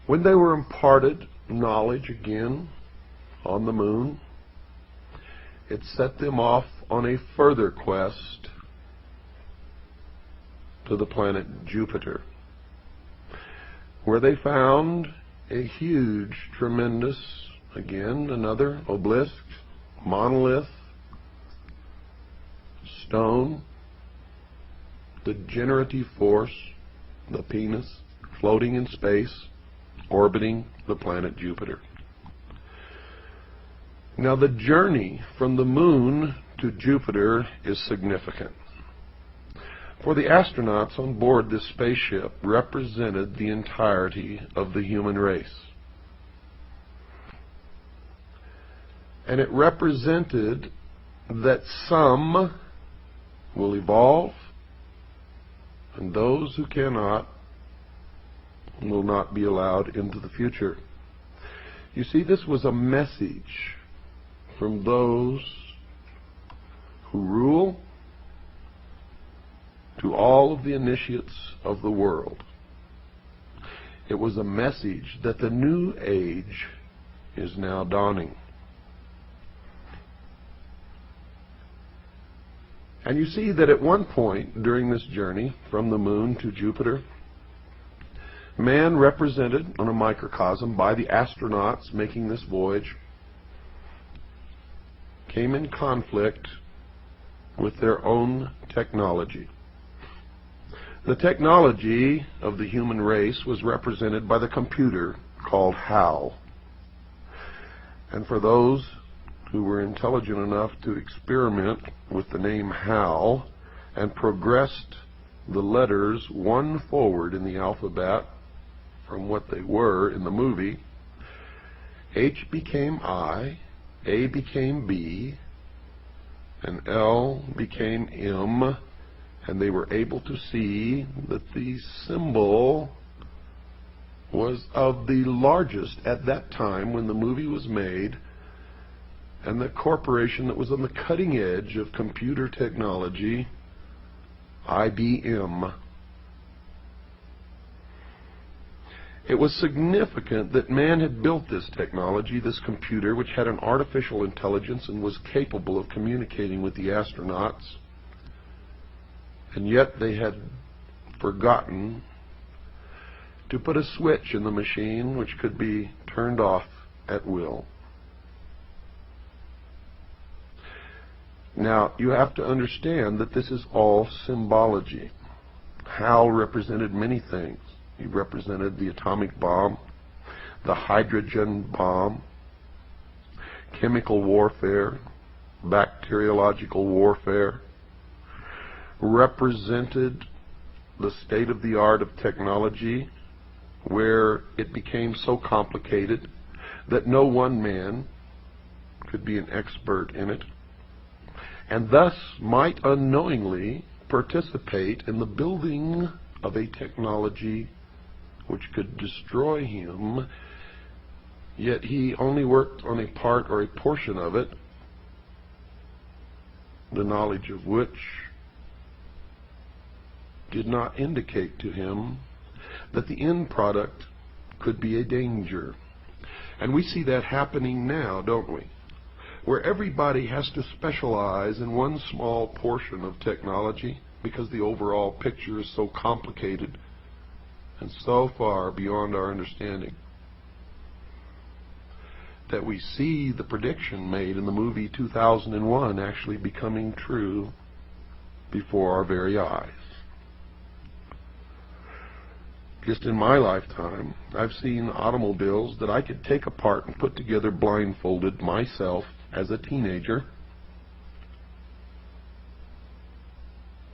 When they were imparted knowledge again on the moon, it set them off on a further quest to the planet Jupiter, where they found a huge, tremendous, again, another obelisk, monolith, stone, the generative force, the penis, floating in space, orbiting the planet Jupiter. Now, the journey from the moon to Jupiter is significant, for the astronauts on board this spaceship represented the entirety of the human race. And it represented that some will evolve, and those who cannot will not be allowed into the future. You see, this was a message from those who rule to all of the initiates of the world. It was a message that the new age is now dawning. And you see that at one point during this journey from the moon to Jupiter, man, represented on a microcosm by the astronauts making this voyage, came in conflict with their own technology. The technology of the human race was represented by the computer called HAL. And for those who were intelligent enough to experiment with the name HAL and progressed the letters one forward in the alphabet from what they were in the movie, H became I, A became B, and L became M, and they were able to see that the symbol was of the largest at that time when the movie was made, and the corporation that was on the cutting edge of computer technology, IBM. It was significant that man had built this technology, this computer, which had an artificial intelligence and was capable of communicating with the astronauts, and yet they had forgotten to put a switch in the machine which could be turned off at will. Now, you have to understand that this is all symbology. Hal represented many things. He represented the atomic bomb, the hydrogen bomb, chemical warfare, bacteriological warfare, represented the state-of-the-art of technology, where it became so complicated that no one man could be an expert in it, and thus might unknowingly participate in the building of a technology which could destroy him, yet he only worked on a part or a portion of it, the knowledge of which did not indicate to him that the end product could be a danger. And we see that happening now, don't we? Where everybody has to specialize in one small portion of technology because the overall picture is so complicated and so far beyond our understanding that we see the prediction made in the movie 2001 actually becoming true before our very eyes. Just in my lifetime, I've seen automobiles that I could take apart and put together blindfolded myself as a teenager,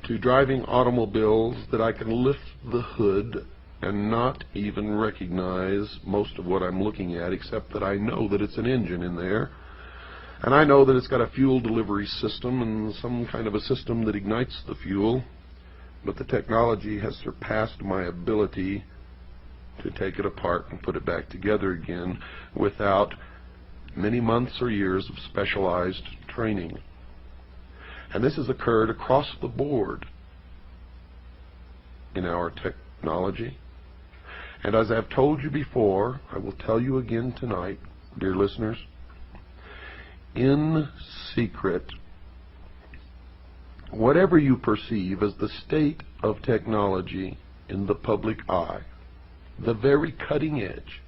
to driving automobiles that I can lift the hood and not even recognize most of what I'm looking at, except that I know that it's an engine in there, and I know that it's got a fuel delivery system and some kind of a system that ignites the fuel, but the technology has surpassed my ability to take it apart and put it back together again without many months or years of specialized training. And this has occurred across the board in our technology. And as I've told you before, I will tell you again tonight, dear listeners, in secret, whatever you perceive as the state of technology in the public eye, the very cutting edge,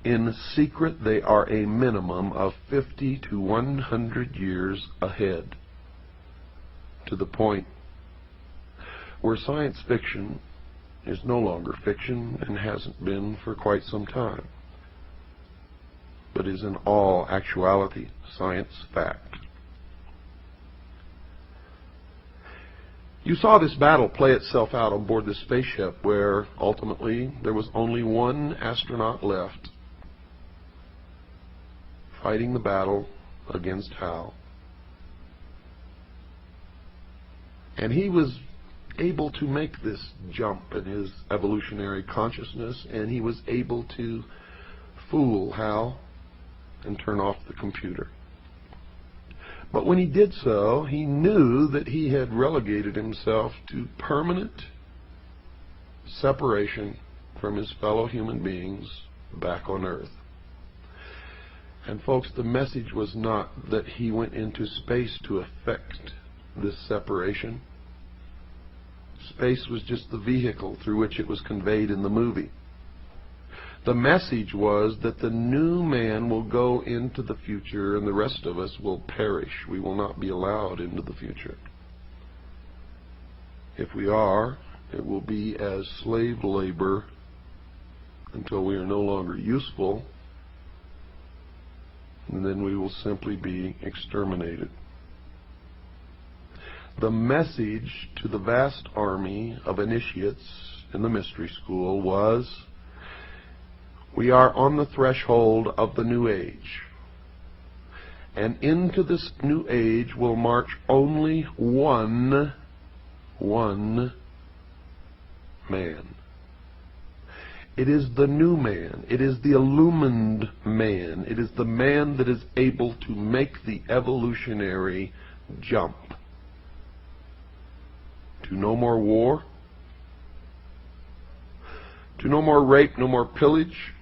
in secret they are a minimum of 50 to 100 years ahead, to the point where science fiction is no longer fiction and hasn't been for quite some time, but is in all actuality science fact. You saw this battle play itself out on board this spaceship, where ultimately there was only one astronaut left fighting the battle against Hal. And he was able to make this jump in his evolutionary consciousness, and he was able to fool Hal and turn off the computer. But when he did so, he knew that he had relegated himself to permanent separation from his fellow human beings back on Earth. And folks, the message was not that he went into space to effect this separation. Space was just the vehicle through which it was conveyed in the movie. The message was that the new man will go into the future and the rest of us will perish. We will not be allowed into the future. If we are, it will be as slave labor until we are no longer useful, and then we will simply be exterminated. The message to the vast army of initiates in the mystery school was, we are on the threshold of the new age. And into this new age will march only one man. It is the new man. It is the illumined man. It is the man that is able to make the evolutionary jump to no more war, to no more rape, no more pillage,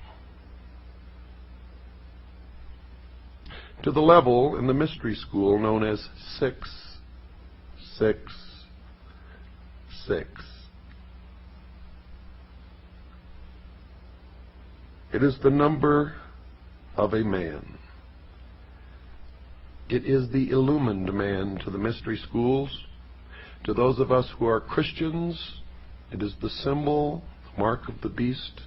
to the level in the mystery school known as 666. It is the number of a man. It is the illumined man to the mystery schools. To those of us who are Christians, it is the symbol, the mark of the beast,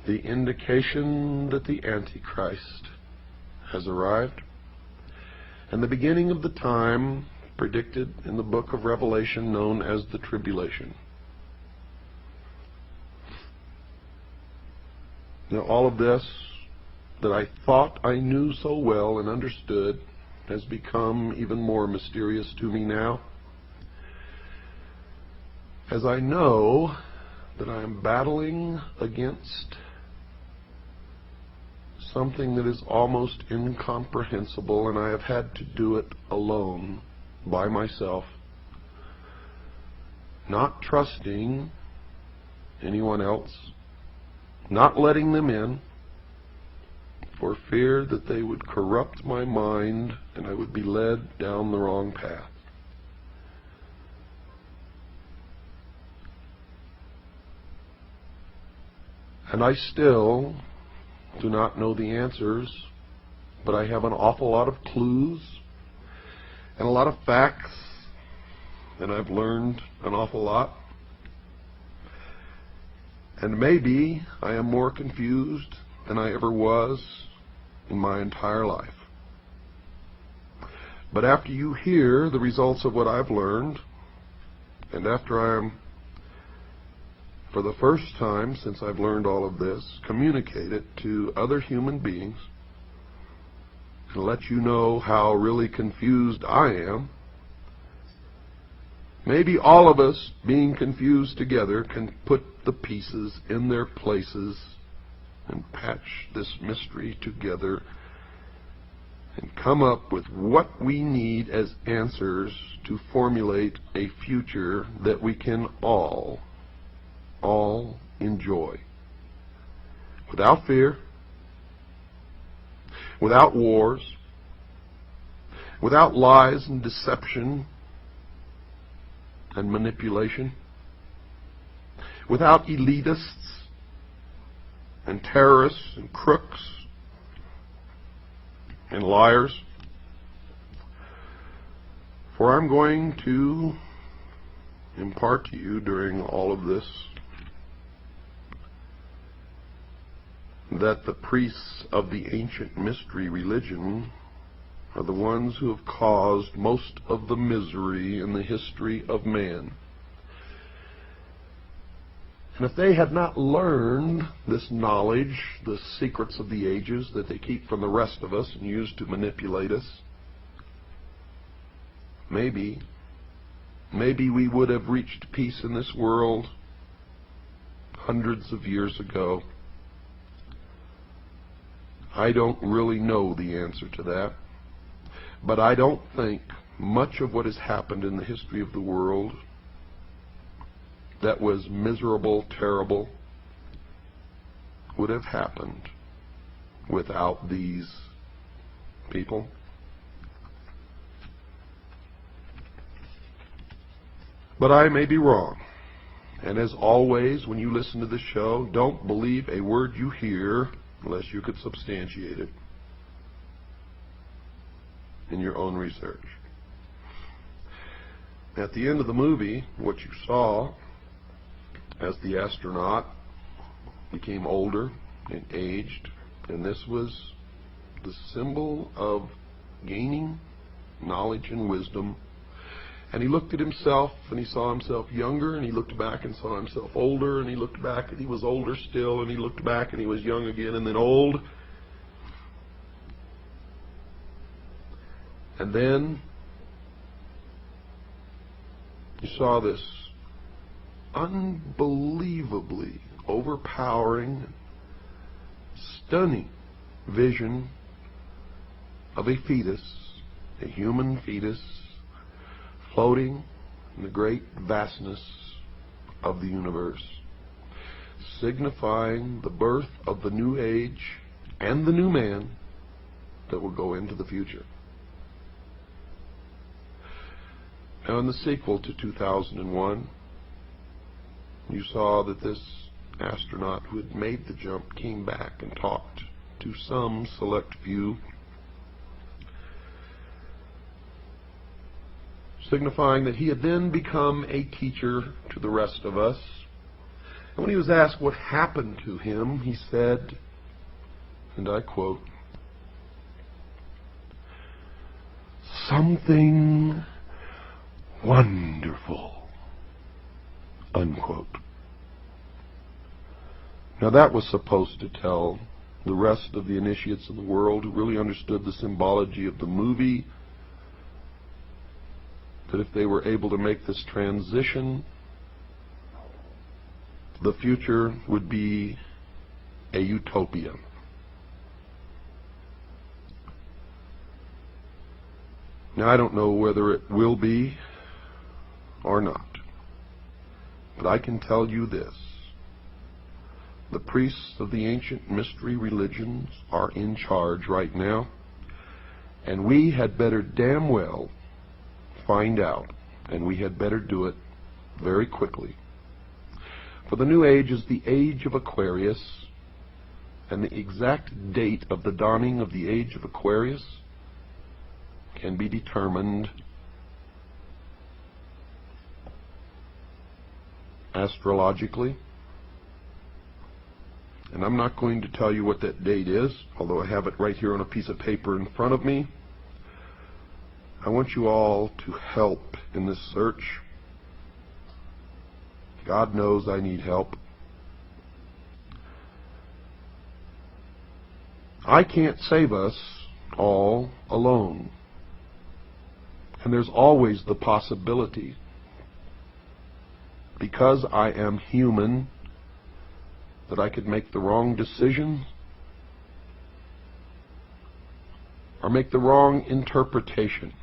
the indication that the Antichrist has arrived, and the beginning of the time predicted in the book of Revelation known as the tribulation. Now, all of this that I thought I knew so well and understood has become even more mysterious to me now, as I know that I am battling against something that is almost incomprehensible, and I have had to do it alone, by myself, not trusting anyone else, not letting them in, for fear that they would corrupt my mind and I would be led down the wrong path. And I still do not know the answers, but I have an awful lot of clues and a lot of facts, and I've learned an awful lot. And maybe I am more confused than I ever was in my entire life. But after you hear the results of what I've learned, and after I am, for the first time since I've learned all of this, communicate it to other human beings and let you know how really confused I am, maybe all of us being confused together can put the pieces in their places and patch this mystery together and come up with what we need as answers to formulate a future that we can all enjoy. Without fear, without wars, without lies and deception and manipulation, without elitists and terrorists and crooks and liars. For I'm going to impart to you during all of this that the priests of the ancient mystery religion are the ones who have caused most of the misery in the history of man. And if they had not learned this knowledge, the secrets of the ages that they keep from the rest of us and use to manipulate us, maybe we would have reached peace in this world hundreds of years ago. I don't really know the answer to that, but I don't think much of what has happened in the history of the world that was miserable, terrible, would have happened without these people. But I may be wrong. And as always, when you listen to this show, don't believe a word you hear unless you could substantiate it in your own research. At the end of the movie, what you saw as the astronaut became older and aged, and this was the symbol of gaining knowledge and wisdom. And he looked at himself, and he saw himself younger, and he looked back and saw himself older, and he looked back and he was older still, and he looked back and he was young again, and then old. And then you saw this unbelievably overpowering, stunning vision of a fetus, a human fetus, floating in the great vastness of the universe, signifying the birth of the new age and the new man that will go into the future. Now, in the sequel to 2001, you saw that this astronaut who had made the jump came back and talked to some select few, signifying that he had then become a teacher to the rest of us. And when he was asked what happened to him, he said, and I quote, "Something wonderful," unquote. Now that was supposed to tell the rest of the initiates in the world who really understood the symbology of the movie that if they were able to make this transition, the future would be a utopia. Now, I don't know whether it will be or not, but I can tell you this. The priests of the ancient mystery religions are in charge right now, and we had better damn well find out, and we had better do it very quickly. For the new age is the age of Aquarius, and the exact date of the dawning of the age of Aquarius can be determined astrologically. And I'm not going to tell you what that date is, although I have it right here on a piece of paper in front of me. I want you all to help in this search. God knows I need help. I can't save us all alone. And there's always the possibility, because I am human, that I could make the wrong decision or make the wrong interpretation.